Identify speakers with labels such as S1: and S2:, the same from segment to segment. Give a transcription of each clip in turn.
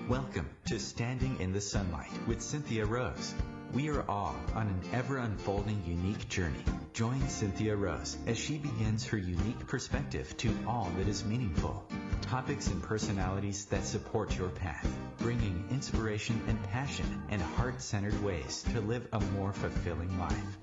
S1: Welcome to Standing in the Sunlight with Cynthia Rose. We are all on an ever-unfolding unique journey. Join Cynthia Rose as she begins her unique perspective to all that is meaningful. Topics and personalities that support your path, bringing inspiration and passion and heart-centered ways to live a more fulfilling life.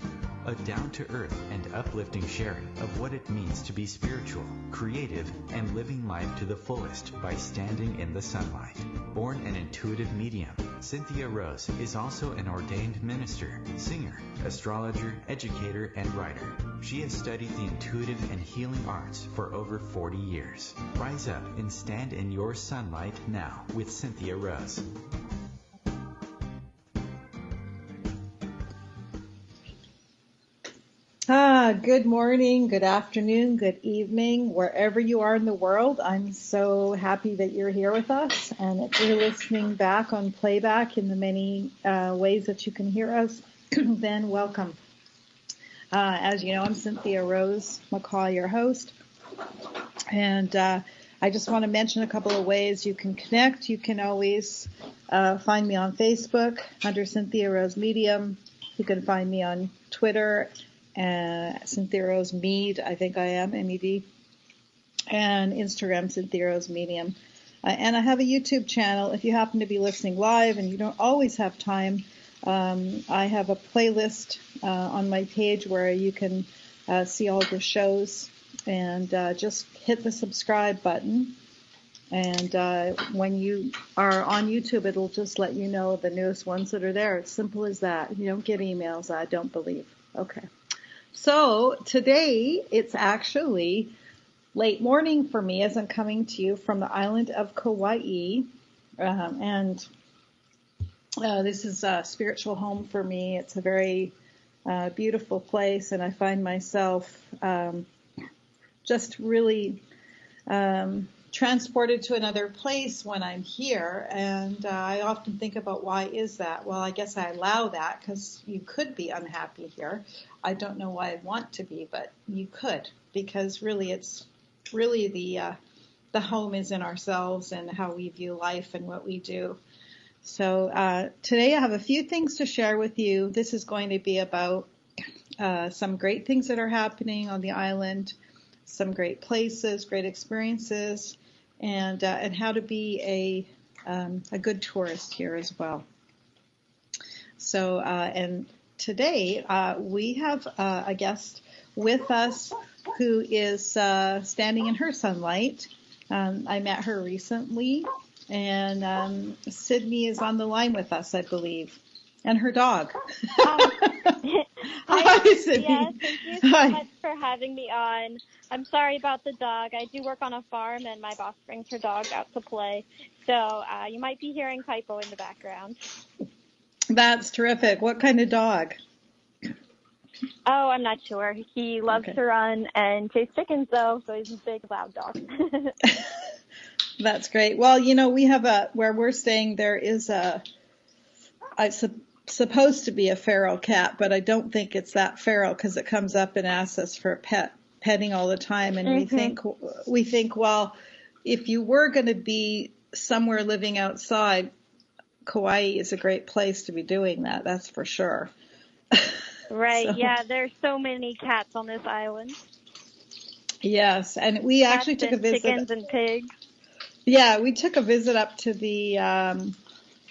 S1: A down-to-earth and uplifting sharing of what it means to be spiritual, creative, and living life to the fullest by standing in the sunlight. Born an intuitive medium, Cynthia Rose is also an ordained minister, singer, astrologer, educator, and writer. She has studied the intuitive and healing arts for over 40 years. Rise up and stand in your sunlight now with Cynthia Rose.
S2: Good morning, good afternoon, good evening, wherever you are in the world. I'm so happy that you're here with us. And if you're listening back on playback in the many ways that you can hear us, then welcome. As you know, I'm Cynthia Rose McCaw, your host. And I just want to mention a couple of ways you can connect. You can always find me on Facebook under Cynthia Rose Medium. You can find me on Twitter, Cynthia Rose Mead, I think I am, M-E-D, and Instagram, Cynthia Rose Medium. And I have a YouTube channel. If you happen to be listening live and you don't always have time, I have a playlist on my page where you can see all the shows, and just hit the subscribe button. And when you are on YouTube, it'll just let you know the newest ones that are there. It's simple as that. You don't get emails, I don't believe. Okay. So today it's actually late morning for me as I'm coming to you from the island of Kauai. And this is a spiritual home for me. It's a very beautiful place, and I find myself just really transported to another place when I'm here. And I often think about, why is that? Well, I guess I allow that because you could be unhappy here. I don't know why I'd want to be, but you could, because really it's really the home is in ourselves and how we view life and what we do. So today I have a few things to share with you. This is going to be about some great things that are happening on the island, some great places, great experiences, and how to be a good tourist here as well. So and today we have a guest with us who is standing in her sunlight. I met her recently, and Sydney is on the line with us, I believe, and her dog.
S3: Hi, Sydney. Yes, thank you so much for having me on. I'm sorry about the dog. I do work on a farm, and my boss brings her dog out to play. So you might be hearing Typo in the background.
S2: That's terrific. What kind of dog?
S3: Oh, I'm not sure. He loves to run and chase chickens, though, so he's a big, loud dog.
S2: That's great. Well, you know, we have where we're staying, there is supposed to be a feral cat, but I don't think it's that feral because it comes up and asks us for petting all the time. And we think, well, if you were going to be somewhere living outside, Kauai is a great place to be doing that. That's for sure.
S3: Right. So, yeah. There's so many cats on this island.
S2: Yes. And we
S3: cats
S2: actually took a visit.
S3: Chickens and pigs.
S2: Yeah. We took a visit up to the,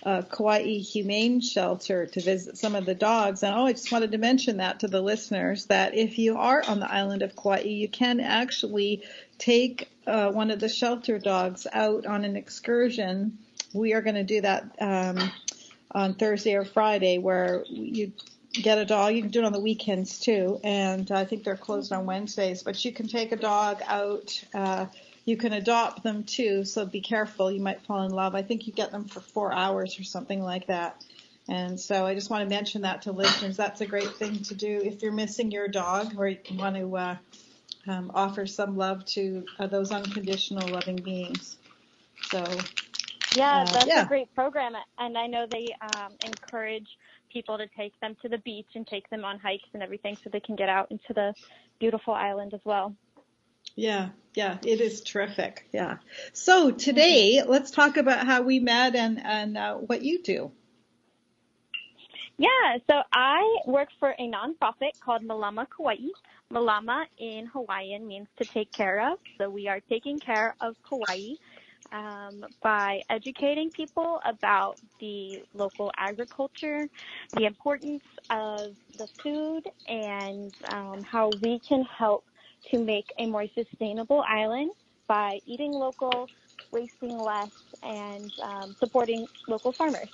S2: Kauai Humane Shelter to visit some of the dogs. And I just wanted to mention that to the listeners, that if you are on the island of Kauai, you can actually take one of the shelter dogs out on an excursion. We are going to do that on Thursday or Friday, where you get a dog. You can do it on the weekends too, and I think they're closed on Wednesdays, but you can take a dog out. You can adopt them too, so be careful. You might fall in love. I think you get them for 4 hours or something like that. And so I just want to mention that to listeners. That's a great thing to do if you're missing your dog, or you want to offer some love to those unconditional loving beings. So
S3: yeah, that's a great program, and I know they encourage people to take them to the beach and take them on hikes and everything so they can get out into the beautiful island as well.
S2: Yeah, yeah, it is terrific. Yeah. So today, let's talk about how we met and what you do.
S3: Yeah, so I work for a nonprofit called Malama Kauai. Malama in Hawaiian means to take care of. So we are taking care of Kauai by educating people about the local agriculture, the importance of the food, and how we can help to make a more sustainable island by eating local, wasting less, and supporting local farmers.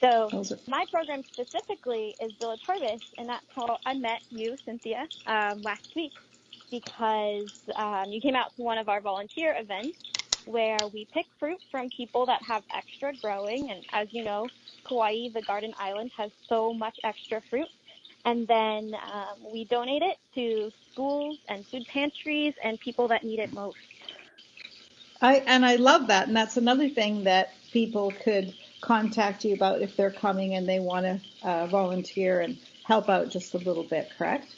S3: So
S2: Those are,
S3: my program specifically is Village Harvest, and that's how I met you, Cynthia, last week because you came out to one of our volunteer events where we pick fruit from people that have extra growing. And as you know, Kauai, the garden island, has so much extra fruit. And then we donate it to schools and food pantries and people that need it most.
S2: I love that, and that's another thing that people could contact you about if they're coming and they want to volunteer and help out just a little bit. Correct?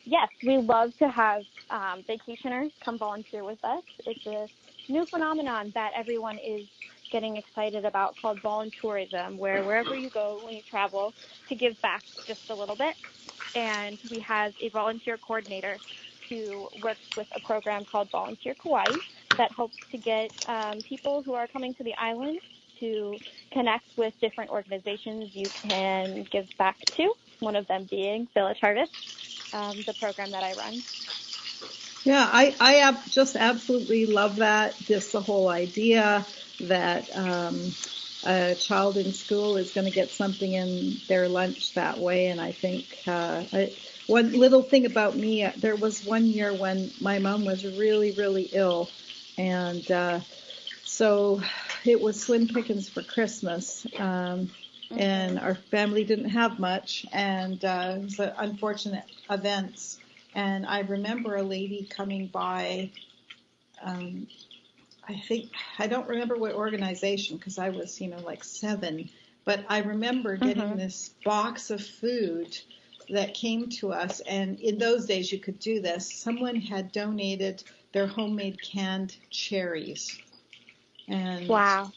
S3: Yes, we love to have vacationers come volunteer with us. It's a new phenomenon that everyone is getting excited about called voluntourism, where wherever you go when you travel to give back just a little bit. And we have a volunteer coordinator who works with a program called Volunteer Kauai that hopes to get people who are coming to the island to connect with different organizations you can give back to, one of them being Village Harvest, the program that I run.
S2: Yeah, I just absolutely love that. Just the whole idea that a child in school is going to get something in their lunch that way. And I think one little thing about me, there was one year when my mom was really, really ill. And so it was slim pickings for Christmas. And our family didn't have much. And it was an unfortunate events. And I remember a lady coming by, I don't remember what organization because I was, like 7, but I remember getting this box of food that came to us. And in those days you could do this. Someone had donated their homemade canned cherries. And
S3: wow.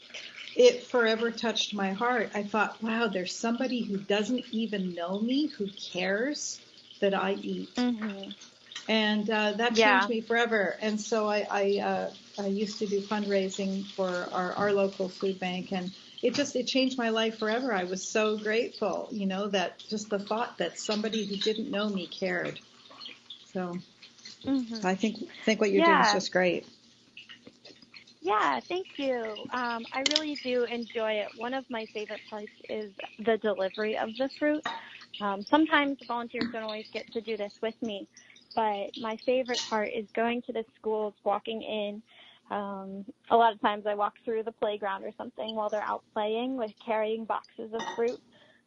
S2: It forever touched my heart. I thought, wow, there's somebody who doesn't even know me who cares that I eat. And that changed me forever. And so I used to do fundraising for our local food bank, and it changed my life forever. I was so grateful, that just the thought that somebody who didn't know me cared. So I think what you're doing is just great.
S3: Yeah, thank you. I really do enjoy it. One of my favorite parts is the delivery of the fruit. Sometimes volunteers don't always get to do this with me, but my favorite part is going to the schools, walking in. A lot of times I walk through the playground or something while they're out playing with carrying boxes of fruit,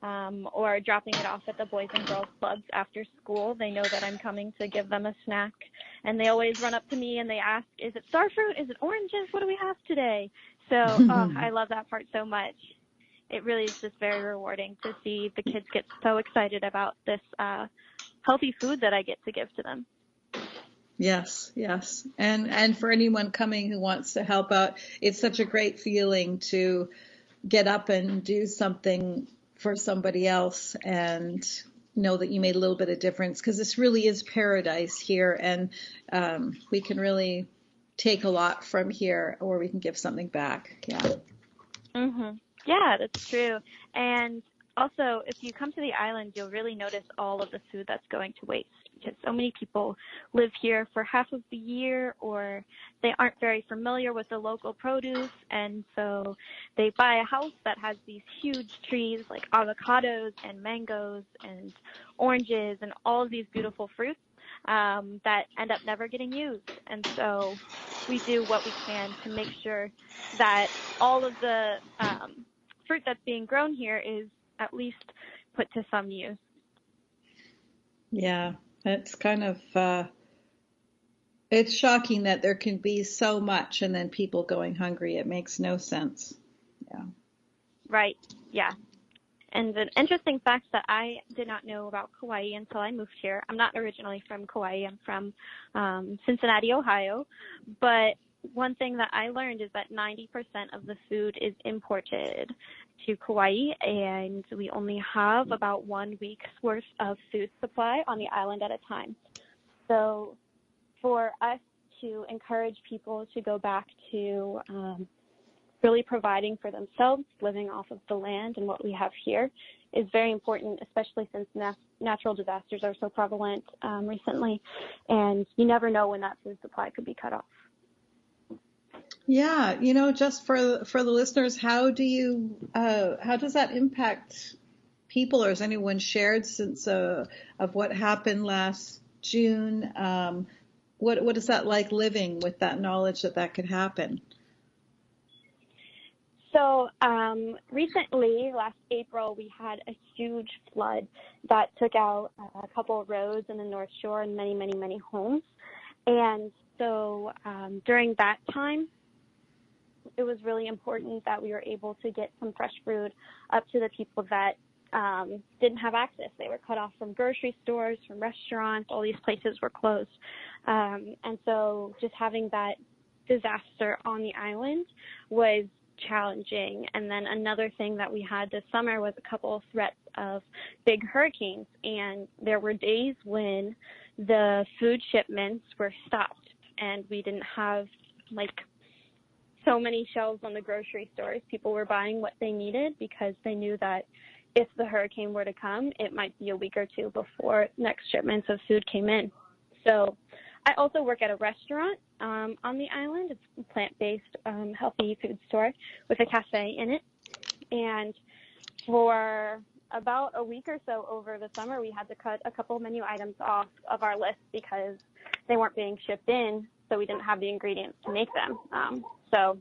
S3: or dropping it off at the Boys and Girls Clubs after school. They know that I'm coming to give them a snack, and they always run up to me and they ask, is it star fruit? Is it oranges? What do we have today? So I love that part so much. It really is just very rewarding to see the kids get so excited about this healthy food that I get to give to them.
S2: Yes. And for anyone coming who wants to help out, it's such a great feeling to get up and do something for somebody else and know that you made a little bit of difference, because this really is paradise here, and we can really take a lot from here, or we can give something back. Yeah.
S3: Yeah, that's true. And also, if you come to the island, you'll really notice all of the food that's going to waste, because so many people live here for half of the year, or they aren't very familiar with the local produce, and so they buy a house that has these huge trees like avocados and mangoes and oranges and all of these beautiful fruits that end up never getting used. And so we do what we can to make sure that all of the fruit that's being grown here is at least put to some use.
S2: Yeah, it's kind of it's shocking that there can be so much and then people going hungry. It makes no sense. Yeah.
S3: Right. Yeah. And an interesting fact that I did not know about Kauai until I moved here. I'm not originally from Kauai. I'm from Cincinnati, Ohio. But one thing that I learned is that 90% of the food is imported to Kauai, and we only have about 1 week's worth of food supply on the island at a time. So for us to encourage people to go back to really providing for themselves, living off of the land and what we have here is very important, especially since natural disasters are so prevalent recently, and you never know when that food supply could be cut off.
S2: Yeah, just for the listeners, how does that impact people, or has anyone shared since of what happened last June? What is that like living with that knowledge that could happen?
S3: So recently, last April, we had a huge flood that took out a couple of roads in the North Shore and many, many, many homes. And so during that time, it was really important that we were able to get some fresh food up to the people that didn't have access. They were cut off from grocery stores, from restaurants. All these places were closed. And so just having that disaster on the island was challenging. And then another thing that we had this summer was a couple of threats of big hurricanes. And there were days when the food shipments were stopped and we didn't have so many shelves on the grocery stores. People were buying what they needed because they knew that if the hurricane were to come, it might be a week or two before next shipments of food came in. So I also work at a restaurant on the island. It's a plant-based, healthy food store with a cafe in it. And for about a week or so over the summer, we had to cut a couple menu items off of our list because they weren't being shipped in, so we didn't have the ingredients to make them. So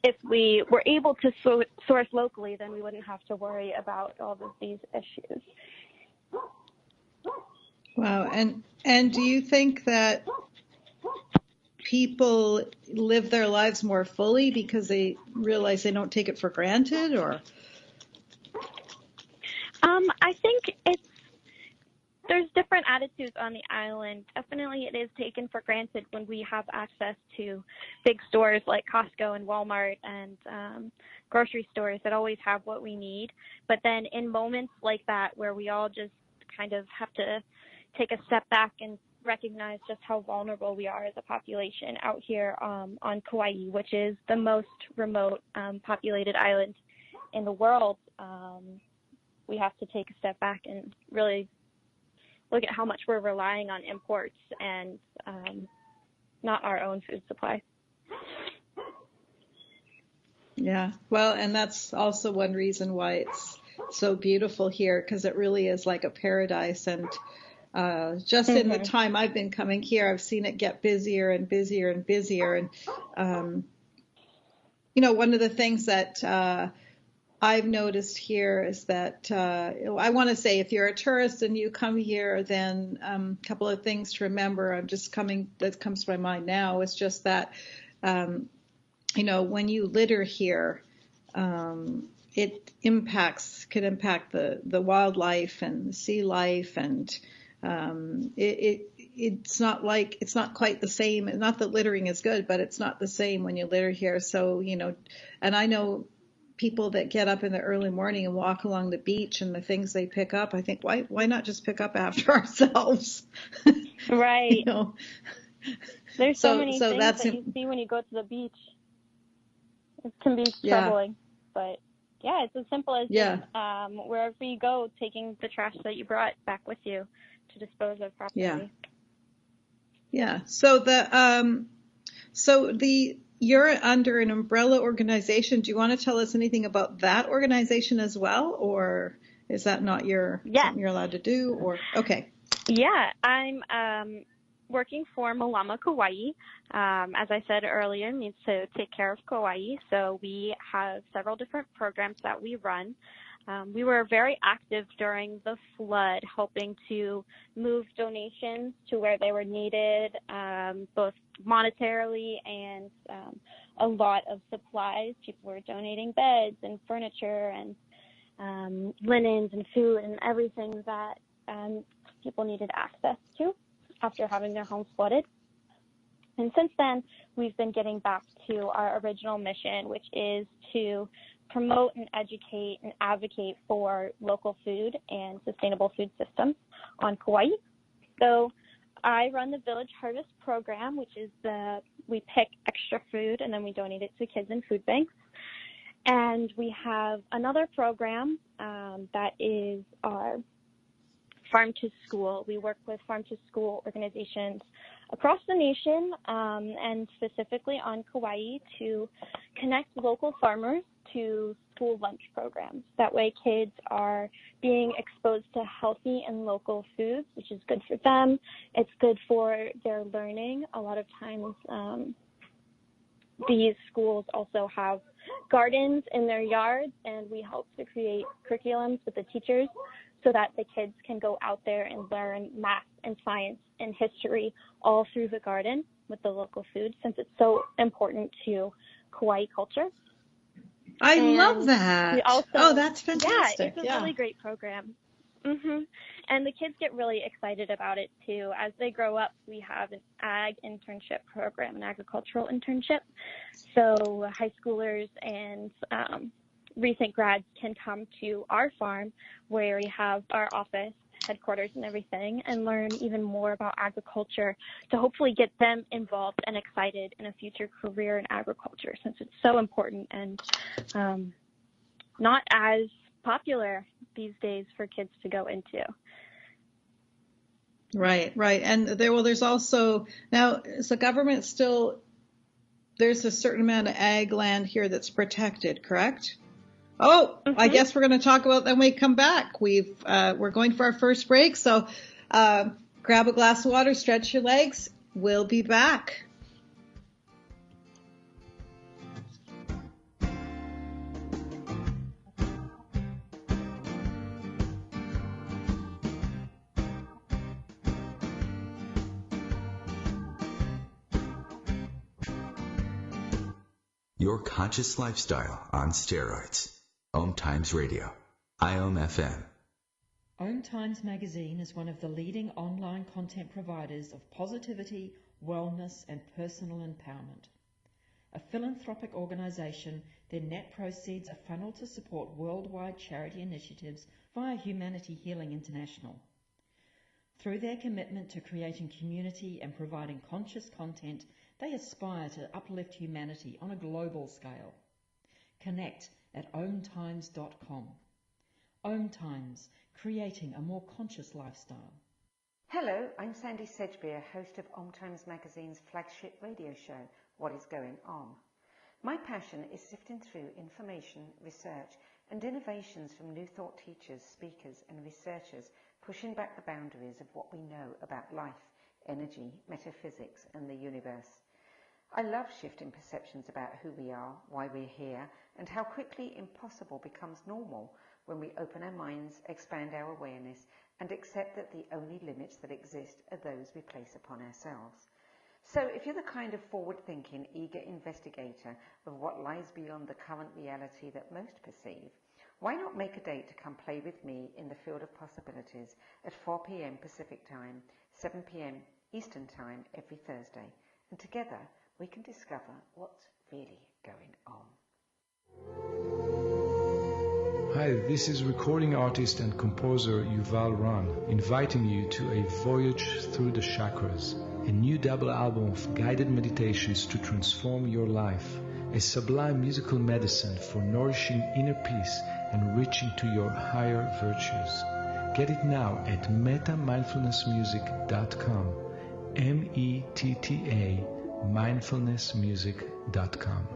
S3: if we were able to source locally, then we wouldn't have to worry about all of these issues.
S2: Wow. And do you think that people live their lives more fully because they realize they don't take it for granted, or?
S3: I think there's different attitudes on the island. Definitely it is taken for granted when we have access to big stores like Costco and Walmart and grocery stores that always have what we need. But then in moments like that where we all just kind of have to take a step back and recognize just how vulnerable we are as a population out here on Kauai, which is the most remote populated island in the world, we have to take a step back and really look at how much we're relying on imports and not our own food supply.
S2: Yeah, well, and that's also one reason why it's so beautiful here, because it really is like a paradise. And just in the time I've been coming here, I've seen it get busier and busier and busier. And, one of the things that I've noticed here is that I want to say if you're a tourist and you come here, then a couple of things to remember. That comes to my mind now is just that, when you litter here, it could impact the wildlife and the sea life, and it's not quite the same. Not that littering is good, but it's not the same when you litter here. So, and I know people that get up in the early morning and walk along the beach and the things they pick up, I think, why not just pick up after ourselves?
S3: Right. There's so many things that you see when you go to the beach. It can be troubling, but yeah, it's as simple as just, wherever you go, taking the trash that you brought back with you to dispose of properly.
S2: Yeah. So you're under an umbrella organization. Do you want to tell us anything about that organization as well, or is that not something you're allowed to do? Or okay.
S3: Yeah, I'm working for Malama Kauai. As I said earlier, needs to take care of Kauai. So we have several different programs that we run. We were very active during the flood, helping to move donations to where they were needed, both monetarily and a lot of supplies. People were donating beds and furniture and linens and food and everything that people needed access to after having their homes flooded. And since then, we've been getting back to our original mission, which is to promote and educate and advocate for local food and sustainable food systems on Kauai. So I run the Village Harvest program, which is we pick extra food and then we donate it to kids in food banks. And we have another program that is our Farm to School. We work with Farm to School organizations across the nation and specifically on Kauai to connect local farmers to school lunch programs. That way kids are being exposed to healthy and local foods, which is good for them. It's good for their learning. A lot of times these schools also have gardens in their yards, and we help to create curriculums with the teachers so that the kids can go out there and learn math and science and history all through the garden with the local food, since it's so important to Kauai culture.
S2: I love that. That's fantastic.
S3: Yeah, it's a really great program. And the kids get really excited about it too. As they grow up, we have an ag internship program, an agricultural internship. So high schoolers and recent grads can come to our farm where we have our office, headquarters and everything, and learn even more about agriculture to hopefully get them involved and excited in a future career in agriculture, since it's so important and not as popular these days for kids to go into.
S2: Right. And there's also, now, is the government still, there's a certain amount of ag land here that's protected, correct? I guess we're going to talk about that when we come back. We're going for our first break, so grab a glass of water, stretch your legs. We'll be back.
S1: Your conscious lifestyle on steroids. OMTimes Radio. IOM-FM.
S4: OMTimes magazine is one of the leading online content providers of positivity, wellness, and personal empowerment. A philanthropic organization, their net proceeds are funneled to support worldwide charity initiatives via Humanity Healing International. Through their commitment to creating community and providing conscious content, they aspire to uplift humanity on a global scale. Connect at omtimes.com. OMTimes, creating a more conscious lifestyle.
S5: Hello, I'm Sandy Sedgbeer, host of OMTimes Magazine's flagship radio show, What is Going On. My passion is sifting through information, research, and innovations from New Thought teachers, speakers, and researchers pushing back the boundaries of what we know about life, energy, metaphysics, and the universe. I love shifting perceptions about who we are, why we're here, and how quickly impossible becomes normal when we open our minds, expand our awareness, and accept that the only limits that exist are those we place upon ourselves. So if you're the kind of forward-thinking, eager investigator of what lies beyond the current reality that most perceive, why not make a date to come play with me in the field of possibilities at 4 p.m. Pacific Time, 7 p.m. Eastern Time every Thursday, and together we can discover what's really going on.
S6: Hi, this is recording artist and composer Yuval Ran, inviting you to a voyage through the chakras, a new double album of guided meditations to transform your life, a sublime musical medicine for nourishing inner peace and reaching to your higher virtues. Get it now at metamindfulnessmusic.com, METTA mindfulnessmusic.com.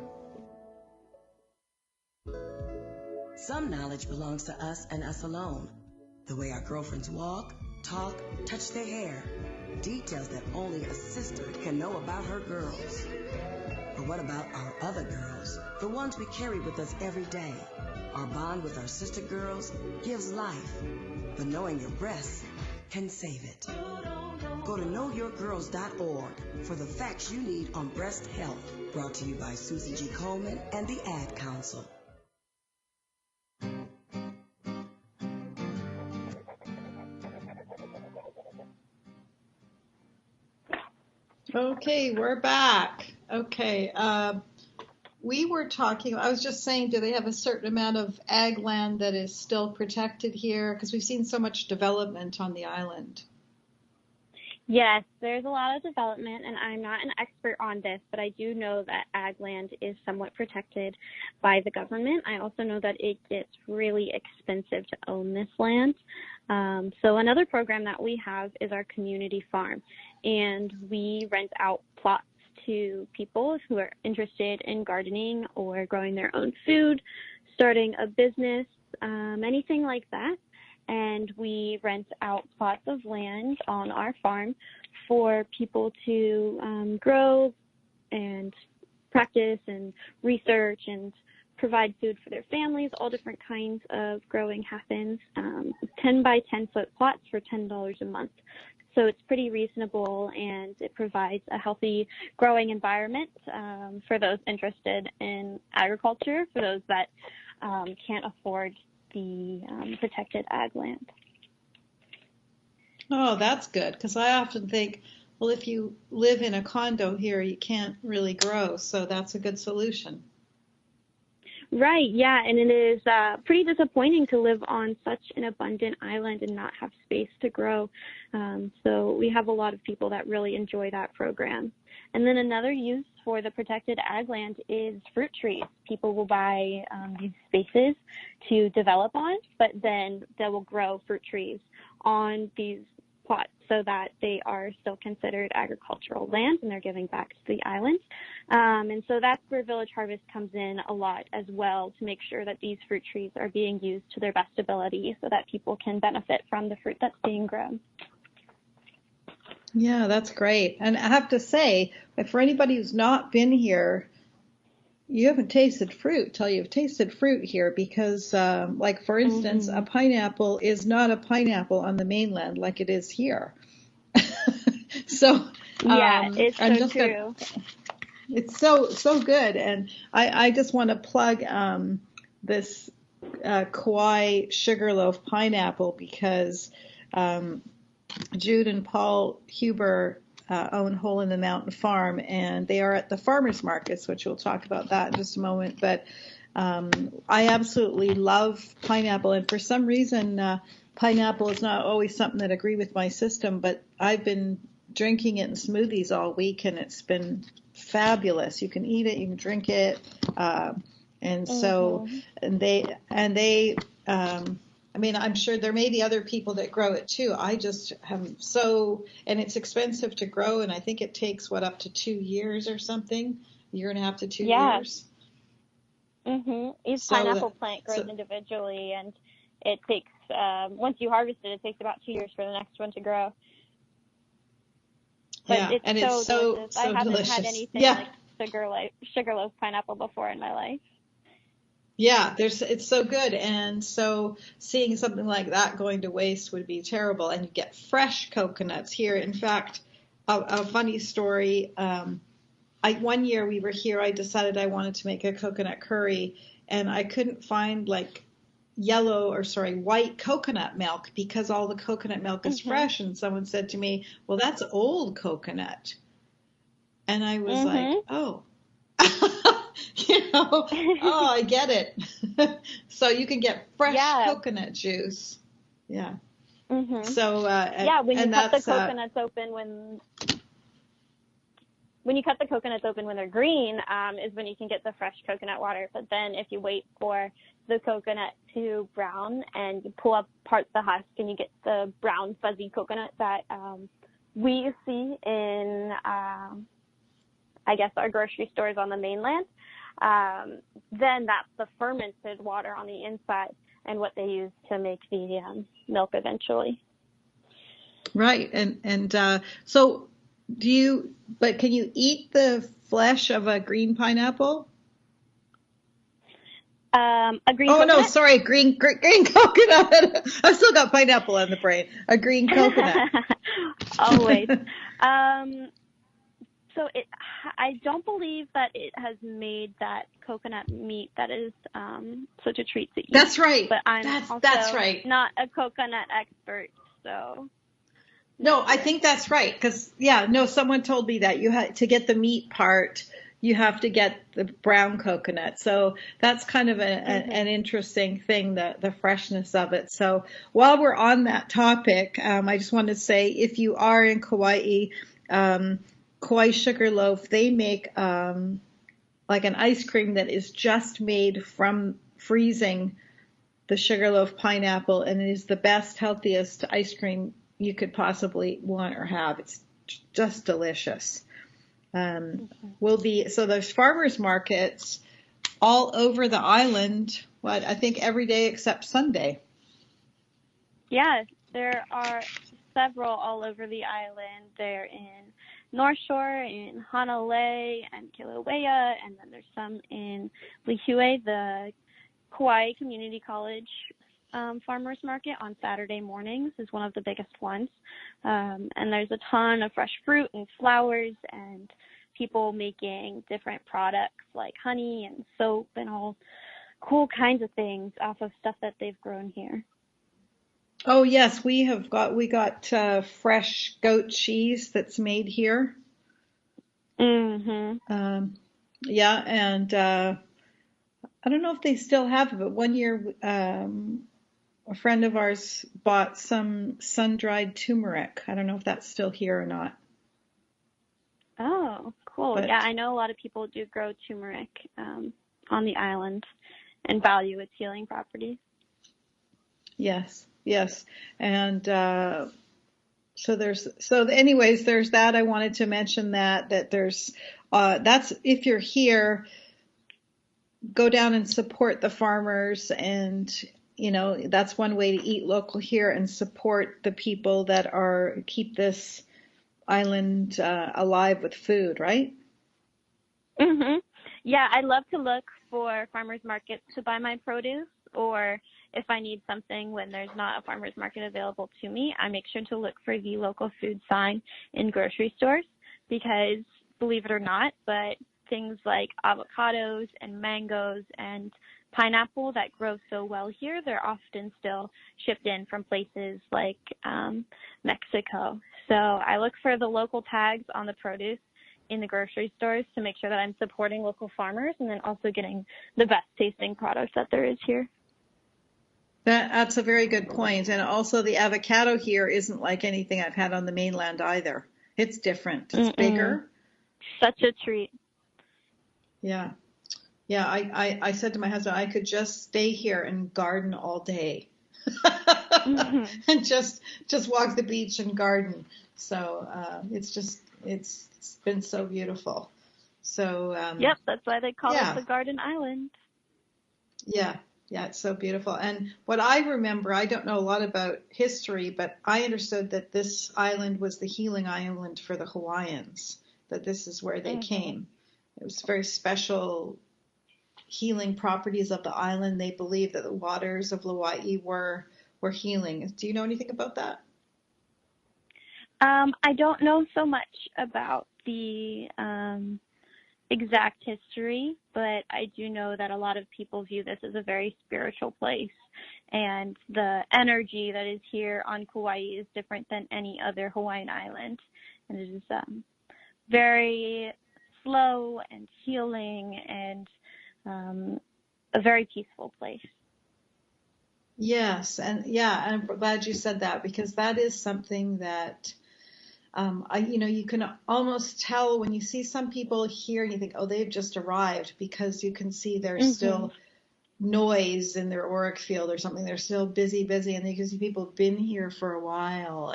S7: Some knowledge belongs to us and us alone. The way our girlfriends walk, talk, touch their hair. Details that only a sister can know about her girls. But what about our other girls? The ones we carry with us every day. Our bond with our sister girls gives life. But knowing your breasts can save it. Go to knowyourgirls.org for the facts you need on breast health. Brought to you by Susie G. Coleman and the Ad Council.
S2: Okay, we're back. Okay, we were talking, I was just saying, do they have a certain amount of ag land that is still protected here? Because we've seen so much development on the island.
S3: Yes, there's a lot of development, and I'm not an expert on this, but I do know that ag land is somewhat protected by the government. I also know that it gets really expensive to own this land. So another program that we have is our community farm, and we rent out plots to people who are interested in gardening or growing their own food, starting a business, anything like that. And we rent out plots of land on our farm for people to grow and practice and research and provide food for their families. All different kinds of growing happens. 10 by 10 foot plots for $10 a month. So it's pretty reasonable, and it provides a healthy growing environment for those interested in agriculture, for those that can't afford the protected ag land.
S2: Oh, that's good, because I often think, well, if you live in a condo here, you can't really grow, so that's a good solution.
S3: Right, yeah, and it is pretty disappointing to live on such an abundant island and not have space to grow. So we have a lot of people that really enjoy that program. And then another use for the protected ag land is fruit trees. People will buy these spaces to develop on, but then they will grow fruit trees on these plots so that they are still considered agricultural land and they're giving back to the island. And so that's where Village Harvest comes in a lot as well, to make sure that these fruit trees are being used to their best ability so that people can benefit from the fruit that's being grown.
S2: Yeah, that's great. And I have to say, for anybody who's not been here, you haven't tasted fruit till you've tasted fruit here, because, like, for instance, a pineapple is not a pineapple on the mainland like it is here. So,
S3: yeah, it's
S2: I'm
S3: so
S2: just
S3: true.
S2: It's so good. And I just want to plug this Kauai Sugarloaf pineapple, because Jude and Paul Huber own Hole in the Mountain Farm, and they are at the farmers markets, which we'll talk about that in just a moment. But I absolutely love pineapple, and for some reason, pineapple is not always something that agree with my system, but I've been drinking it in smoothies all week, and it's been fabulous. You can eat it, you can drink it, and so they I mean, I'm sure there may be other people that grow it too. I just have and it's expensive to grow, and I think it takes up to 2 years or something, year and a half to 2 years.
S3: Each pineapple plant grows individually, and it takes once you harvest it, it takes about 2 years for the next one to grow. But
S2: yeah,
S3: it's
S2: and
S3: so
S2: it's so
S3: delicious. I haven't
S2: delicious.
S3: had anything like sugarloaf pineapple before in my life.
S2: Yeah, it's so good, and so seeing something like that going to waste would be terrible. And you get fresh coconuts here. In fact, a funny story. One year we were here, I decided I wanted to make a coconut curry, and I couldn't find white coconut milk, because all the coconut milk is fresh. And someone said to me, "Well, that's old coconut," and I was like, "Oh." I get it. So you can get fresh coconut juice. Yeah. So
S3: when you cut the coconuts open when you cut the coconuts open when they're green, is when you can get the fresh coconut water. But then if you wait for the coconut to brown and you pull up parts of the husk, and you get the brown fuzzy coconut that we see in I guess our grocery stores on the mainland, then that's the fermented water on the inside and what they use to make the milk eventually.
S2: Right. And so can you eat the flesh of a green pineapple?
S3: A green coconut?
S2: No, sorry, green coconut. I've still got pineapple in the brain. A green coconut.
S3: Always. So I don't believe that it has made that coconut meat that is such a treat to eat.
S2: That's right.
S3: But I'm
S2: that's right.
S3: not a coconut expert, so
S2: No, I think that's right. Because, someone told me that you had to get the meat part, you have to get the brown coconut. So that's kind of an interesting thing, the freshness of it. So while we're on that topic, I just want to say if you are in Kauai, Kauai Sugarloaf, they make like an ice cream that is just made from freezing the sugarloaf pineapple, and it is the best, healthiest ice cream you could possibly want or have. It's just delicious. So there's farmers markets all over the island, I think every day except Sunday.
S3: Yes, there are several all over the island. They're in North Shore, in Hanalei and Kilauea, and then there's some in Lihue, the Kauai Community College farmers market on Saturday mornings is one of the biggest ones. And there's a ton of fresh fruit and flowers and people making different products like honey and soap and all cool kinds of things off of stuff that they've grown here.
S2: Oh yes, we got fresh goat cheese that's made here.
S3: Mm-hmm.
S2: Yeah, and I don't know if they still have it, but one year a friend of ours bought some sun-dried turmeric. I don't know if that's still here or not.
S3: Oh, cool.
S2: But,
S3: yeah, I know a lot of people do grow turmeric on the island and value its healing properties.
S2: Yes. And anyways, there's that. I wanted to mention that there's that's if you're here, go down and support the farmers, and that's one way to eat local here and support the people that keep this island alive with food, right?
S3: Mhm. Yeah, I love to look for farmers markets to buy my produce, or if I need something when there's not a farmers market available to me, I make sure to look for the local food sign in grocery stores, because believe it or not, but things like avocados and mangoes and pineapple that grow so well here, they're often still shipped in from places like Mexico. So I look for the local tags on the produce in the grocery stores to make sure that I'm supporting local farmers and then also getting the best tasting products that there is here.
S2: That's a very good point. And also the avocado here isn't like anything I've had on the mainland either. It's different. It's bigger.
S3: Such a treat.
S2: Yeah. I said to my husband, I could just stay here and garden all day. And just walk the beach and garden. So it's been so beautiful. So
S3: yep, that's why they call it the Garden Island.
S2: Yeah, it's so beautiful. And what I remember, I don't know a lot about history, but I understood that this island was the healing island for the Hawaiians, that this is where they came. It was very special healing properties of the island. They believed that the waters of Hawaii were healing. Do you know anything about that?
S3: I don't know so much about the exact history, but I do know that a lot of people view this as a very spiritual place, and the energy that is here on Kauai is different than any other Hawaiian island, and it is very slow and healing and a very peaceful place.
S2: Yes, and I'm glad you said that, because that is something that you can almost tell when you see some people here and you think, oh, they've just arrived, because you can see there's still noise in their auric field or something. They're still busy, and you can see people have been here for a while.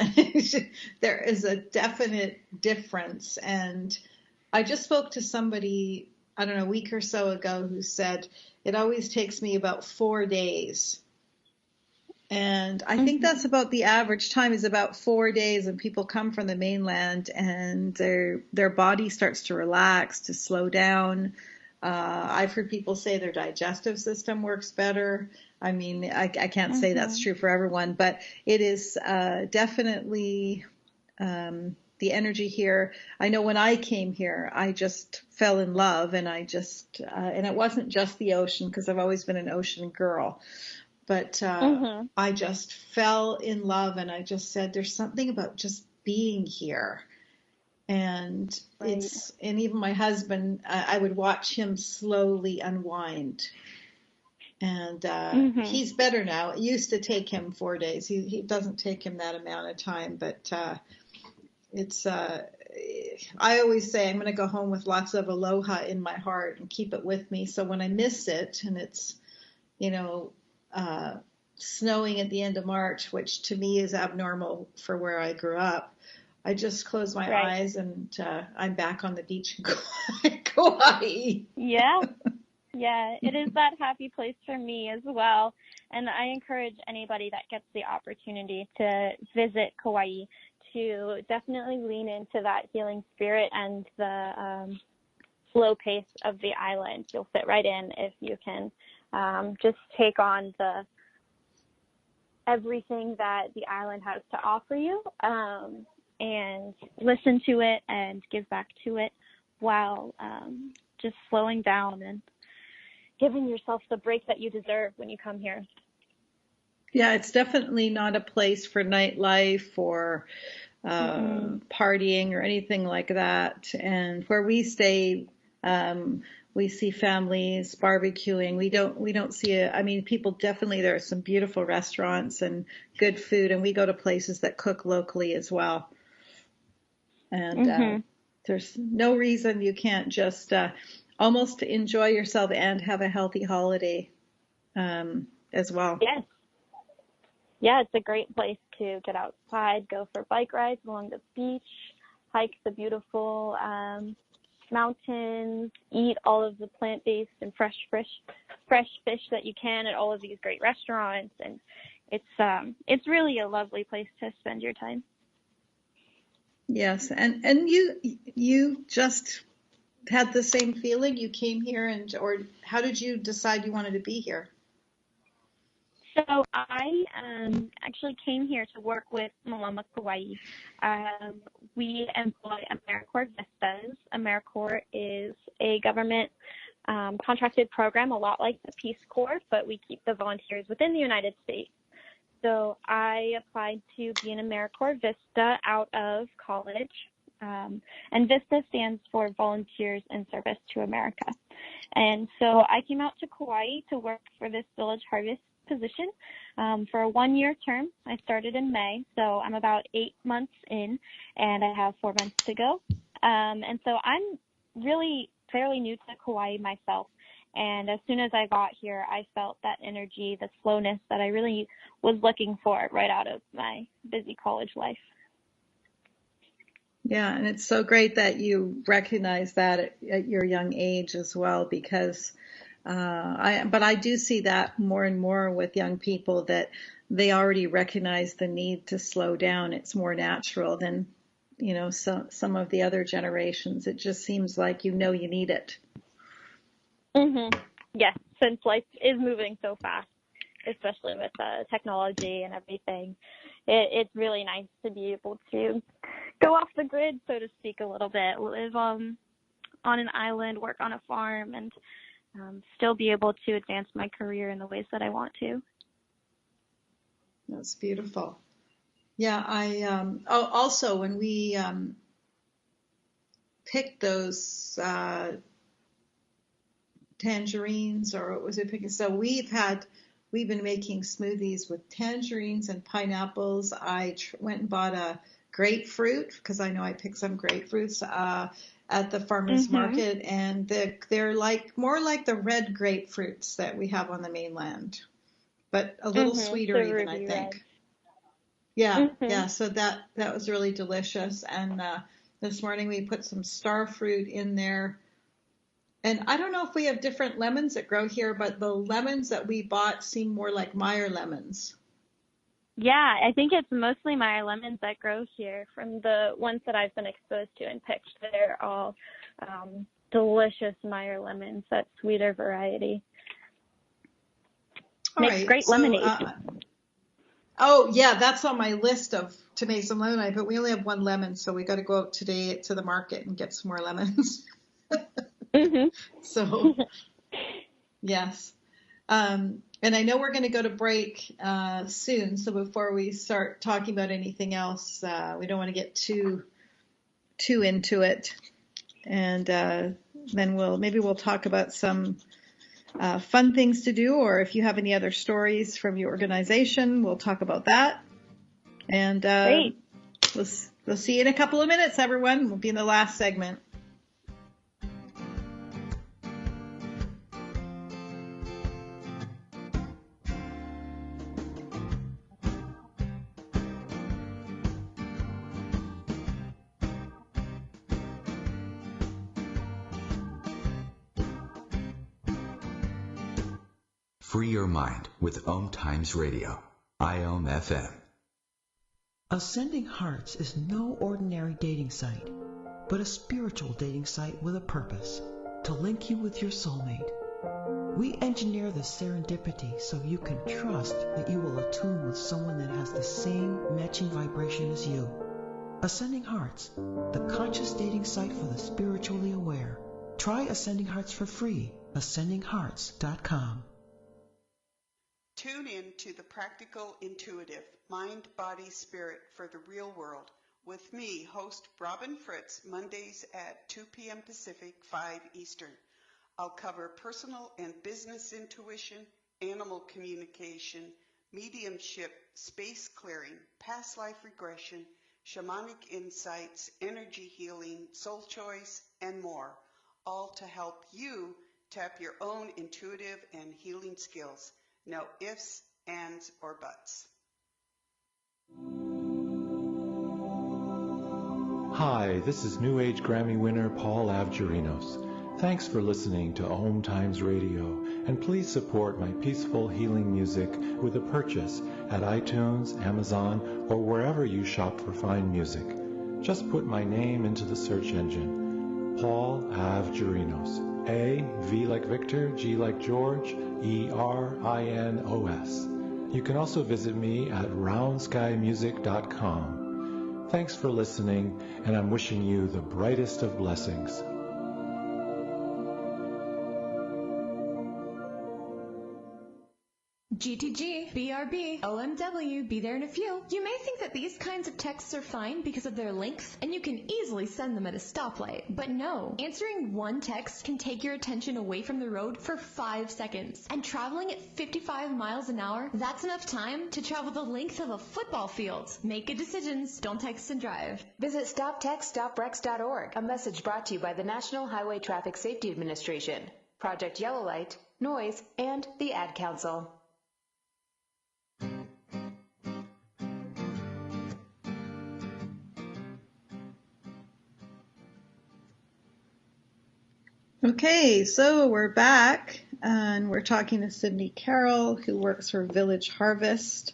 S2: There is a definite difference. And I just spoke to somebody, I don't know, a week or so ago, who said it always takes me about 4 days. And I think that's about the average time, is about 4 days, and people come from the mainland and their body starts to relax, to slow down. I've heard people say their digestive system works better. I mean, I can't say that's true for everyone, but it is definitely the energy here. I know when I came here, I just fell in love, and and it wasn't just the ocean, because I've always been an ocean girl. But I just fell in love, and I just said, there's something about just being here. And
S3: Right.
S2: and even my husband, I would watch him slowly unwind. And
S3: Mhm.
S2: he's better now. It used to take him 4 days. He doesn't take him that amount of time, but it's I always say I'm going to go home with lots of aloha in my heart and keep it with me. So when I miss it and it's, you know, snowing at the end of March, which to me is abnormal for where I grew up, I just close my
S3: Right.
S2: eyes and I'm back on the beach in Kauai.
S3: Yeah. Yeah, it is that happy place for me as well. And I encourage anybody that gets the opportunity to visit Kauai to definitely lean into that healing spirit and the slow pace of the island. You'll fit right in if you can just take on everything that the island has to offer you, and listen to it and give back to it while just slowing down and giving yourself the break that you deserve when you come here.
S2: Yeah, it's definitely not a place for nightlife or partying or anything like that. And where we stay, we see families barbecuing. We don't see I mean, people definitely, there are some beautiful restaurants and good food, and we go to places that cook locally as well. And there's no reason you can't just almost enjoy yourself and have a healthy holiday as well.
S3: Yes. Yeah, it's a great place to get outside, go for bike rides along the beach, hike the beautiful mountains, eat all of the plant-based and fresh fish that you can at all of these great restaurants, and it's really a lovely place to spend your time.
S2: Yes, and you just had the same feeling. You came here, or how did you decide you wanted to be here?
S3: So I actually came here to work with Malama Kauai. We employ AmeriCorps Vistas. AmeriCorps is a government contracted program, a lot like the Peace Corps, but we keep the volunteers within the United States. So I applied to be an AmeriCorps Vista out of college. And VISTA stands for Volunteers in Service to America. And so I came out to Kauai to work for this Village Harvest position for a 1-year term. I started in May, so I'm about 8 months in, and I have 4 months to go. And so I'm really fairly new to Kauai myself. And as soon as I got here, I felt that energy, the slowness that I really was looking for right out of my busy college life.
S2: Yeah, and it's so great that you recognize that at your young age as well, because but I do see that more and more with young people, that they already recognize the need to slow down. It's more natural than, some of the other generations. It just seems like you need it.
S3: Yes, since life is moving so fast, especially with technology and everything, it's really nice to be able to go off the grid, so to speak, a little bit, live on an island, work on a farm, and still be able to advance my career in the ways that I want to.
S2: That's beautiful. Yeah, also when we picked those tangerines, or what was it picking? So we've been making smoothies with tangerines and pineapples. I went and bought a grapefruit, because I know I picked some grapefruits at the farmer's market, and they're more like the red grapefruits that we have on the mainland, but a little sweeter even, I think. Red. Yeah, yeah. So that was really delicious. And this morning we put some star fruit in there. And I don't know if we have different lemons that grow here, but the lemons that we bought seem more like Meyer lemons.
S3: Yeah, I think it's mostly Meyer lemons that grow here. From the ones that I've been exposed to and picked, they're all delicious Meyer lemons, that sweeter variety. Makes great lemonade.
S2: Oh, yeah, that's on my list to make some lemonade, but we only have one lemon, so we got to go out today to the market and get some more lemons. So, yes. And I know we're going to go to break soon, so before we start talking about anything else, we don't want to get too into it. And then maybe we'll talk about some fun things to do, or if you have any other stories from your organization, we'll talk about that. And
S3: Great.
S2: We'll see you in a couple of minutes, everyone. We'll be in the last segment.
S1: Free your mind with OMTimes Radio, IOM FM.
S8: Ascending Hearts is no ordinary dating site, but a spiritual dating site with a purpose, to link you with your soulmate. We engineer the serendipity so you can trust that you will attune with someone that has the same matching vibration as you. Ascending Hearts, the conscious dating site for the spiritually aware. Try Ascending Hearts for free, ascendinghearts.com.
S9: Tune in to the Practical Intuitive, Mind, Body, Spirit for the Real World with me, host Robin Fritz, Mondays at 2 p.m. Pacific, 5 Eastern. I'll cover personal and business intuition, animal communication, mediumship, space clearing, past life regression, shamanic insights, energy healing, soul choice, and more, all to help you tap your own intuitive and healing skills. No ifs, ands, or buts.
S6: Hi, this is New Age Grammy winner Paul Avgerinos. Thanks for listening to OMTimes Radio, and please support my peaceful healing music with a purchase at iTunes, Amazon, or wherever you shop for fine music. Just put my name into the search engine, Paul Avgerinos. A, V like Victor, G like George, E-R-I-N-O-S. You can also visit me at roundskymusic.com. Thanks for listening, and I'm wishing you the brightest of blessings.
S10: GTG, BRB, OMW, be there in a few. You may think that these kinds of texts are fine because of their length, and you can easily send them at a stoplight. But no, answering one text can take your attention away from the road for 5 seconds. And traveling at 55 miles an hour, that's enough time to travel the length of a football field. Make good decisions, don't text and drive.
S11: Visit StopTextStopWrecks.org, a message brought to you by the National Highway Traffic Safety Administration, Project Yellow Light, Noise, and the Ad Council.
S2: Okay, so we're back, and we're talking to Sydney Carroll, who works for Village Harvest,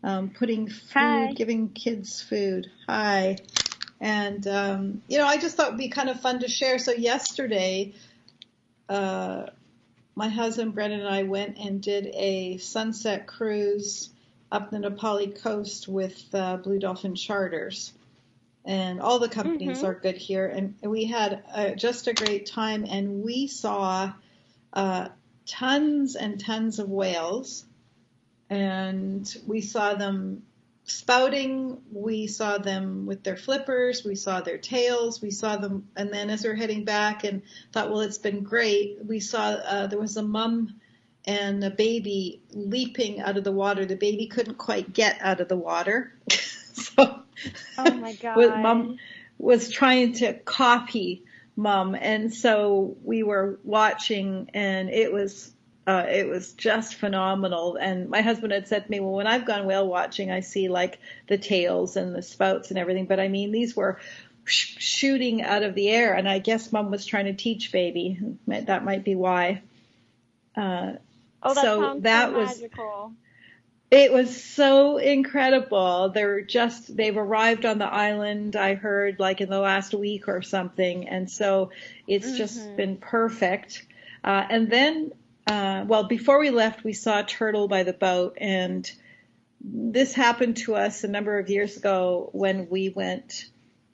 S2: putting food,
S3: Hi.
S2: giving kids food. Hi. And, I just thought it would be kind of fun to share. So yesterday, my husband Brennan and I went and did a sunset cruise up the Nepali coast with Blue Dolphin Charters. And all the companies are good here. And we had just a great time. And we saw tons and tons of whales. And we saw them spouting. We saw them with their flippers. We saw their tails. We saw them. And then as we're heading back and thought, well, it's been great, we saw there was a mom and a baby leaping out of the water. The baby couldn't quite get out of the water. So
S3: Oh my God.
S2: Mom was trying to copy Mom, and so we were watching, and it was just phenomenal. And my husband had said to me, well, when I've gone whale watching, I see like the tails and the spouts and everything, but I mean these were shooting out of the air, and I guess Mom was trying to teach baby. That might be why.
S3: That sounds magical.
S2: It was so incredible. They've arrived on the island, I heard, like in the last week or something. And so it's just been perfect. And then, before we left, we saw a turtle by the boat. And this happened to us a number of years ago when we went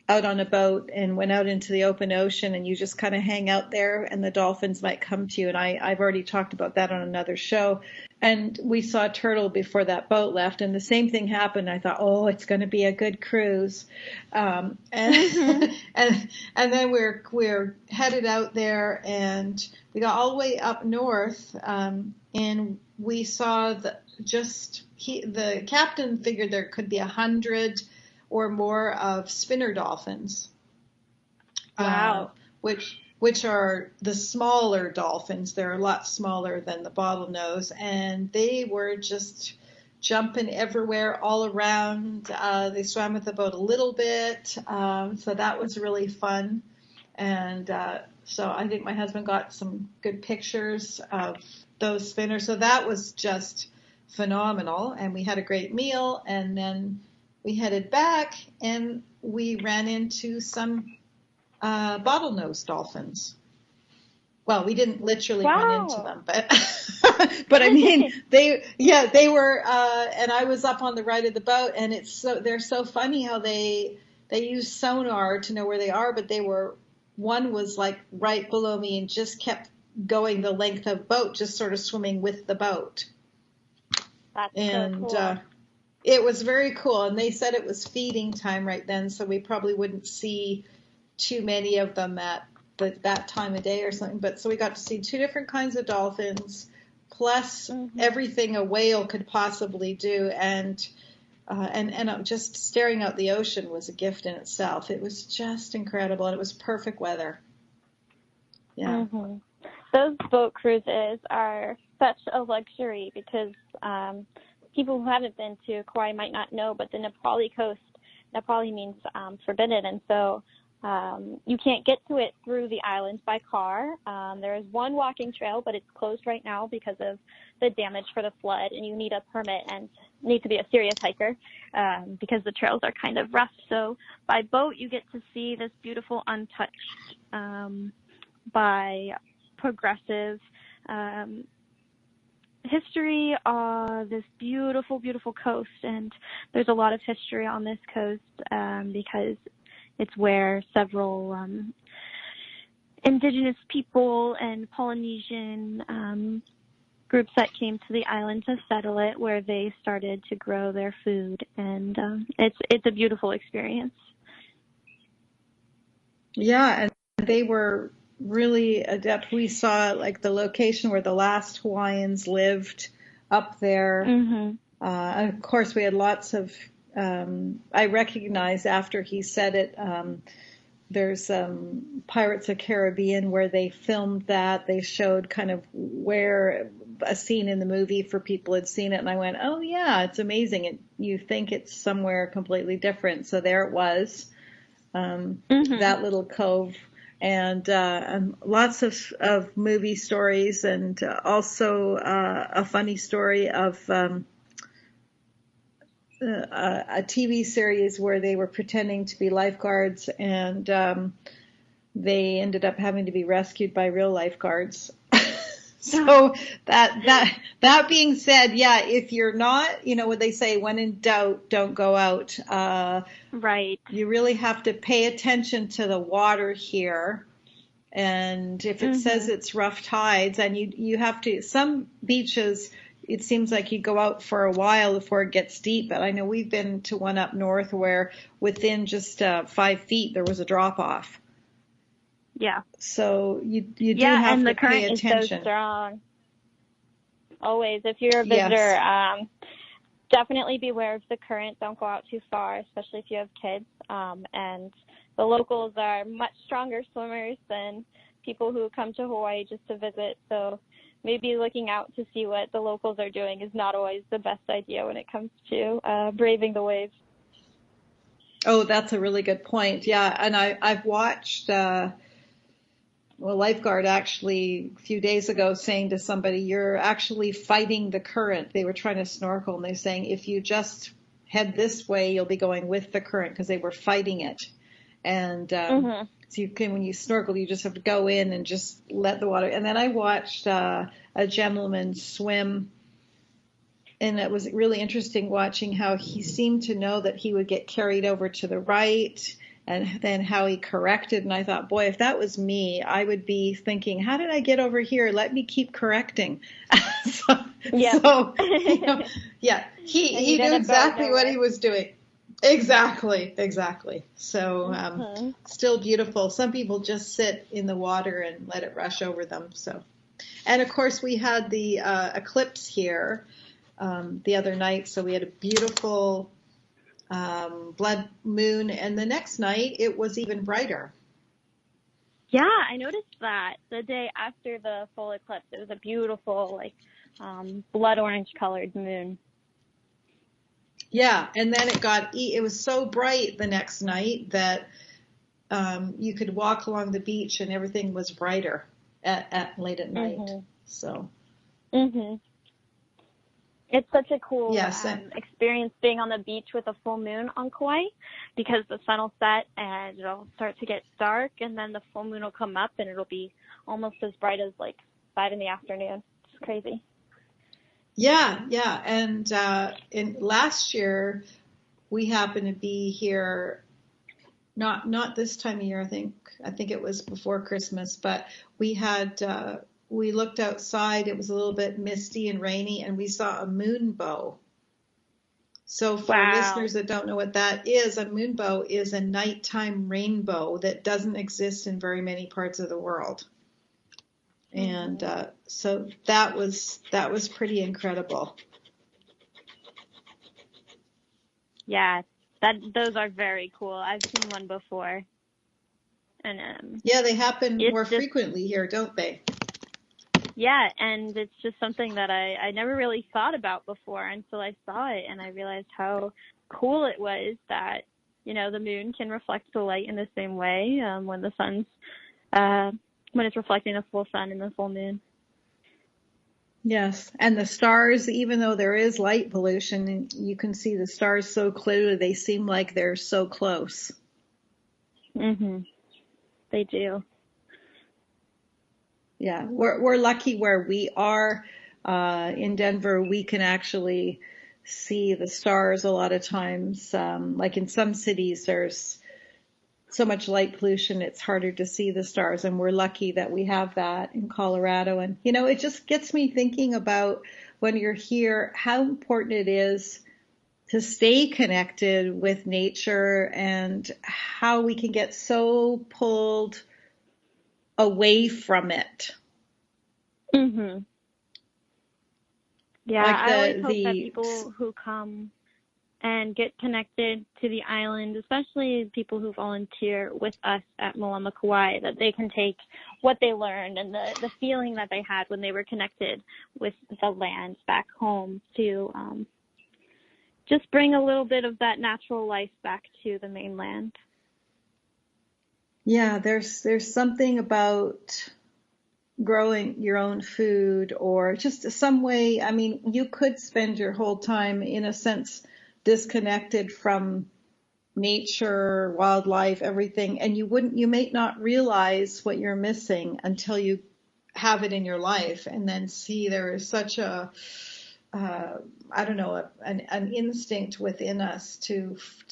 S2: out on a boat and went out into the open ocean, and you just kind of hang out there and the dolphins might come to you. And I've already talked about that on another show. And we saw a turtle before that boat left, and the same thing happened. I thought, oh, it's going to be a good cruise. And then we're headed out there, and we got all the way up north, and we saw the captain figured there could be 100 or more of spinner dolphins.
S3: Wow.
S2: Which are the smaller dolphins. They're a lot smaller than the bottlenose, and they were just jumping everywhere all around. They swam with the boat a little bit, so that was really fun. And so I think my husband got some good pictures of those spinners. So that was just phenomenal, and we had a great meal, and then we headed back, and we ran into some bottlenose dolphins. Well, we didn't literally run into them, but I mean, they were, and I was up on the right of the boat, and they're so funny how they use sonar to know where they are, but one was like right below me and just kept going the length of the boat, just sort of swimming with the boat.
S3: That's so cool.
S2: It was very cool, and they said it was feeding time right then, so we probably wouldn't see too many of them at that time of day or something. But so we got to see 2 different kinds of dolphins, plus everything a whale could possibly do, and just staring out the ocean was a gift in itself. It was just incredible, and it was perfect weather. Yeah.
S3: Mm-hmm. Those boat cruises are such a luxury because people who haven't been to Kauai might not know, but the Nepali coast, Nepali means forbidden, and so you can't get to it through the islands by car. There is one walking trail, but it's closed right now because of the damage for the flood, and you need a permit and need to be a serious hiker because the trails are kind of rough. So by boat, you get to see this beautiful untouched by progressive history on this beautiful, beautiful coast. And there's a lot of history on this coast because it's where several indigenous people and Polynesian groups that came to the island to settle it, where they started to grow their food. And it's a beautiful experience.
S2: Yeah, and they were really adept. We saw like the location where the last Hawaiians lived up there. And of course, we had lots of, I recognized after he said it, there's Pirates of Caribbean where they filmed that. They showed kind of where a scene in the movie for people had seen it. And I went, oh, yeah, it's amazing. You think it's somewhere completely different. So there it was, that little cove. And lots of movie stories, and also a funny story of a TV series where they were pretending to be lifeguards, and they ended up having to be rescued by real lifeguards. So that being said, yeah, if you're not, what they say, when in doubt, don't go out.
S3: Right.
S2: You really have to pay attention to the water here. And if it says it's rough tides, and you have to, some beaches, it seems like you go out for a while before it gets deep. But I know we've been to one up north where within just 5 feet there was a drop off.
S3: Yeah.
S2: So you do have to pay attention.
S3: And the current is so strong. Always, if you're a visitor, definitely beware of the current. Don't go out too far, especially if you have kids. And the locals are much stronger swimmers than people who come to Hawaii just to visit. So maybe looking out to see what the locals are doing is not always the best idea when it comes to braving the waves.
S2: Oh, that's a really good point. Yeah, and I've watched lifeguard actually a few days ago saying to somebody, you're actually fighting the current. They were trying to snorkel, and they're saying, if you just head this way, you'll be going with the current, because they were fighting it. And so you can, when you snorkel, you just have to go in and just let the water. And then I watched a gentleman swim, and it was really interesting watching how he seemed to know that he would get carried over to the right, and then how he corrected. And I thought, boy, if that was me, I would be thinking, how did I get over here? Let me keep correcting. so,
S3: Yep.
S2: so yeah, he knew exactly what he was doing. Exactly. So still beautiful. Some people just sit in the water and let it rush over them. So, and of course we had the eclipse here the other night. So we had a beautiful blood moon, and the next night it was even brighter.
S3: Yeah, I noticed that the day after the full eclipse, it was a beautiful, blood orange colored moon.
S2: Yeah, and then it was so bright the next night that you could walk along the beach and everything was brighter at late at night.
S3: Mm-hmm.
S2: So.
S3: Mhm. It's such a cool
S2: Yes.
S3: experience being on the beach with a full moon on Kauai, because the sun will set and it'll start to get dark, and then the full moon will come up and it'll be almost as bright as 5 in the afternoon. It's crazy.
S2: Yeah. And in last year we happened to be here, not this time of year. I think it was before Christmas, but we looked outside. It was a little bit misty and rainy, and we saw a moonbow. So for listeners that don't know what that is, a moonbow is a nighttime rainbow that doesn't exist in very many parts of the world. And so that was pretty incredible.
S3: Yeah, those are very cool. I've seen one before. And
S2: yeah, they happen more frequently here, don't they?
S3: Yeah, and it's just something that I never really thought about before until I saw it, and I realized how cool it was that, the moon can reflect the light in the same way when the sun's, when it's reflecting the full sun and the full moon.
S2: Yes, and the stars, even though there is light pollution, you can see the stars so clearly, they seem like they're so close.
S3: Mhm. They do.
S2: Yeah, we're lucky where we are in Denver. We can actually see the stars a lot of times. Like in some cities, there's so much light pollution, it's harder to see the stars. And we're lucky that we have that in Colorado. And, it just gets me thinking about when you're here, how important it is to stay connected with nature and how we can get so pulled away from it.
S3: Mhm. Yeah, I always hope that people who come and get connected to the island, especially people who volunteer with us at Malama Kauai, that they can take what they learned and the feeling that they had when they were connected with the land back home to just bring a little bit of that natural life back to the mainland.
S2: Yeah, there's something about growing your own food or just some way. I mean, you could spend your whole time, in a sense, disconnected from nature, wildlife, everything, and you may not realize what you're missing until you have it in your life and then see there is such a an instinct within us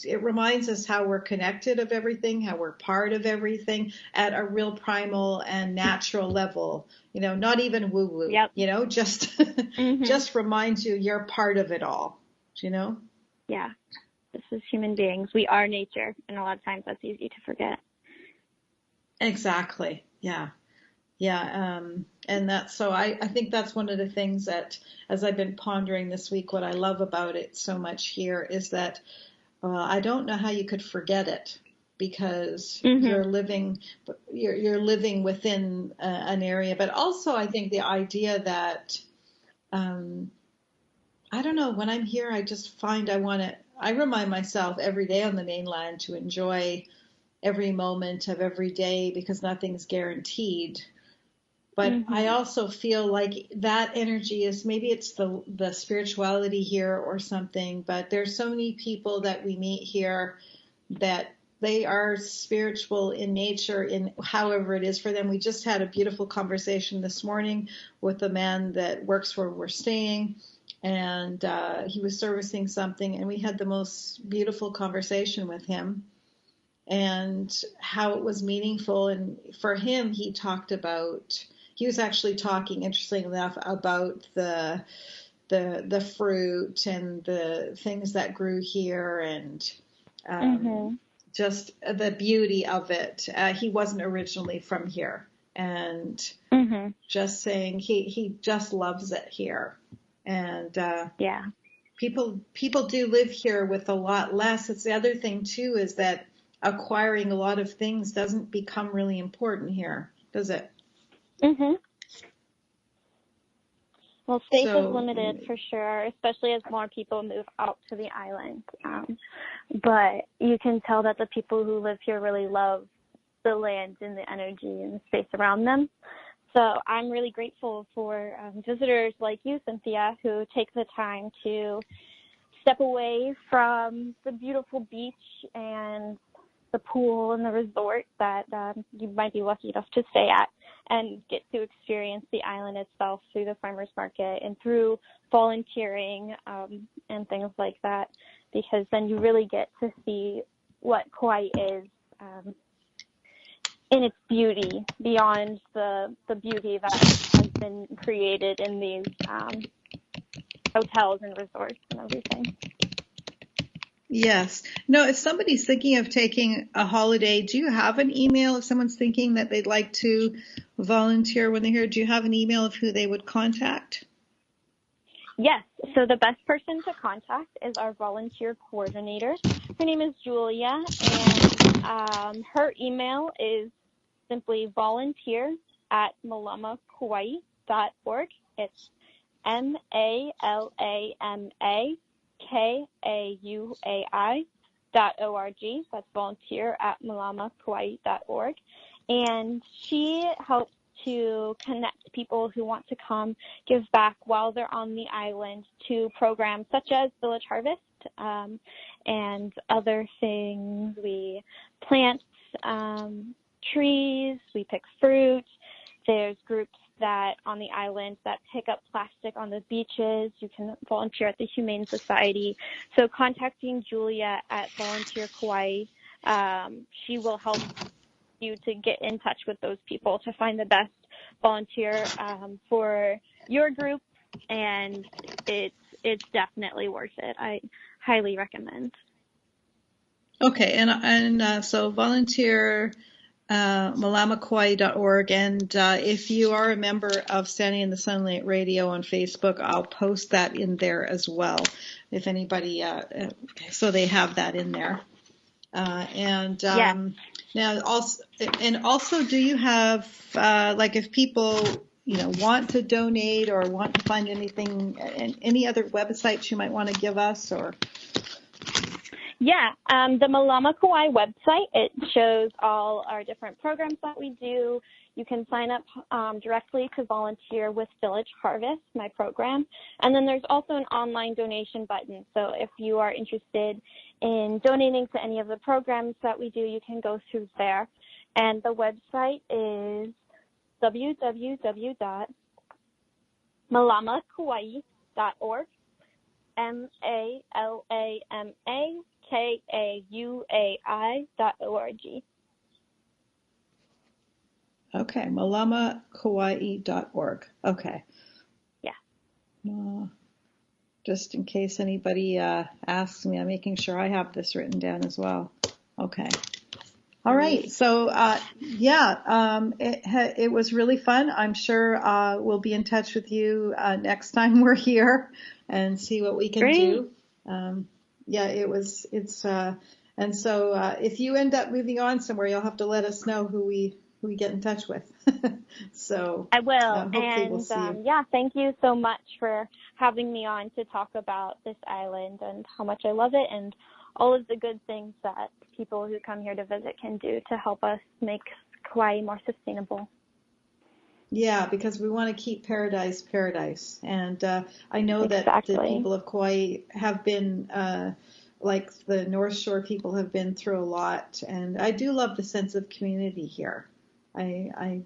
S2: it reminds us how we're connected of everything, how we're part of everything at a real primal and natural level, not even woo woo,
S3: Yep.
S2: Just just reminds you you're part of it all,
S3: Yeah. This is human beings. We are nature, and a lot of times that's easy to forget.
S2: Exactly. Yeah. And I think that's one of the things that, as I've been pondering this week, what I love about it so much here is that I don't know how you could forget it, because you're living within an area, but also I think the idea that I don't know, when I'm here, I just find I remind myself every day on the mainland to enjoy every moment of every day, because nothing's guaranteed. But I also feel like that energy is, maybe it's the spirituality here or something, but there's so many people that we meet here that they are spiritual in nature, in however it is for them. We just had a beautiful conversation this morning with a man that works where we're staying, and he was servicing something, and we had the most beautiful conversation with him. and how it was meaningful. And for him, he was actually talking, interestingly enough, about the fruit and the things that grew here, and just the beauty of it. He wasn't originally from here, and just saying he just loves it here. And people do live here with a lot less. It's the other thing too, is that acquiring a lot of things doesn't become really important here, does it?
S3: Well, space is limited for sure, especially as more people move out to the island. But you can tell that the people who live here really love the land and the energy and the space around them. So I'm really grateful for visitors like you, Cynthia, who take the time to step away from the beautiful beach and the pool and the resort that you might be lucky enough to stay at, and get to experience the island itself through the farmers market and through volunteering and things like that, because then you really get to see what Kauai is in its beauty, beyond the beauty that has been created in these hotels and resorts and everything.
S2: Yes. No, if somebody's thinking of taking a holiday, do you have an email? If someone's thinking that they'd like to volunteer when they're here, do you have an email of who they would contact?
S3: Yes. So the best person to contact is our volunteer coordinator. Her name is Julia, and her email is simply volunteer@malamakauai.org. It's MALAMAKAUAI.org. That's volunteer@malamakauai.org. And she helps to connect people who want to come give back while they're on the island to programs such as Village Harvest and other things. We plant trees, we pick fruit. There's groups that on the island that pick up plastic on the beaches. You can volunteer at the Humane Society. So contacting Julia at Volunteer Kauai, she will help you to get in touch with those people to find the best volunteer for your group, and it's definitely worth it. I highly recommend.
S2: Okay, and so volunteer malamakauai.org, and if you are a member of Standing in the Sunlight Radio on Facebook, I'll post that in there as well, if anybody, so they have that in there. Now also, do you have like if people want to donate or want to find anything, any other websites you might want to give us, or?
S3: Yeah, the Malama Kauai website, it shows all our different programs that we do. You can sign up directly to volunteer with Village Harvest, my program. And then there's also an online donation button. So if you are interested in donating to any of the programs that we do, you can go through there. And the website is www.malamakauai.org, MALAMAKAUAI.org.
S2: Okay, malamakauai.org. Okay.
S3: Yeah.
S2: Just in case anybody asks me, I'm making sure I have this written down as well. Okay. All right. So, it was really fun. I'm sure we'll be in touch with you next time we're here and see what we can do. And so if you end up moving on somewhere, you'll have to let us know who we get in touch with. So
S3: I will.
S2: Hopefully we'll see you.
S3: Thank you so much for having me on to talk about this island and how much I love it and all of the good things that people who come here to visit can do to help us make Kauai more sustainable.
S2: Yeah, because we want to keep paradise. And I know that the people of Kauai have been, like the North Shore people have been through a lot. And I do love the sense of community here. I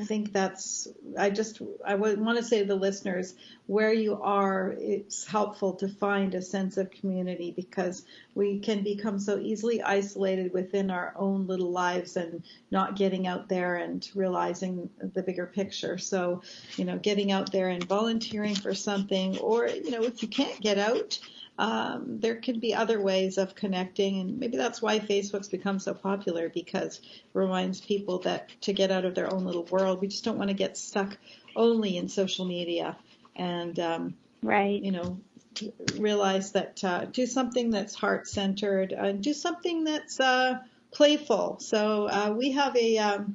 S2: think I would want to say to the listeners, where you are, it's helpful to find a sense of community, because we can become so easily isolated within our own little lives and not getting out there and realizing the bigger picture. So, getting out there and volunteering for something, or, if you can't get out, there could be other ways of connecting, and maybe that's why Facebook's become so popular, because it reminds people that to get out of their own little world, we just don't want to get stuck only in social media, and realize that do something that's heart-centered, do something that's playful. So we have a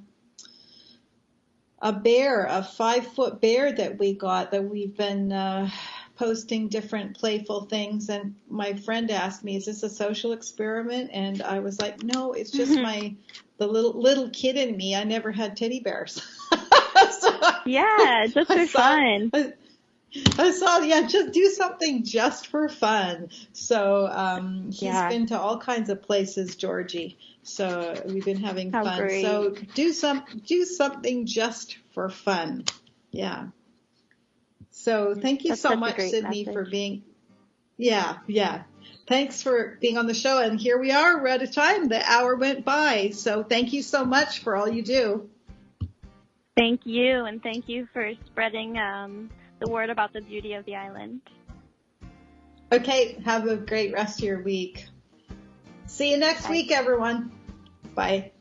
S2: bear, a 5-foot bear that we got, that we've been posting different playful things, and my friend asked me, is this a social experiment? And I was like, no, it's just the little kid in me. I never had teddy bears.
S3: Just for fun.
S2: I saw, just do something just for fun. So he's been to all kinds of places, Georgie. So we've been having fun.
S3: Great.
S2: So do something just for fun. Yeah. So thank you so much, Sydney, for being. Yeah. Thanks for being on the show. And here we are. We're out of time. The hour went by. So thank you so much for all you do.
S3: Thank you, and thank you for spreading the word about the beauty of the island.
S2: Okay, have a great rest of your week. See you next week, everyone. Bye.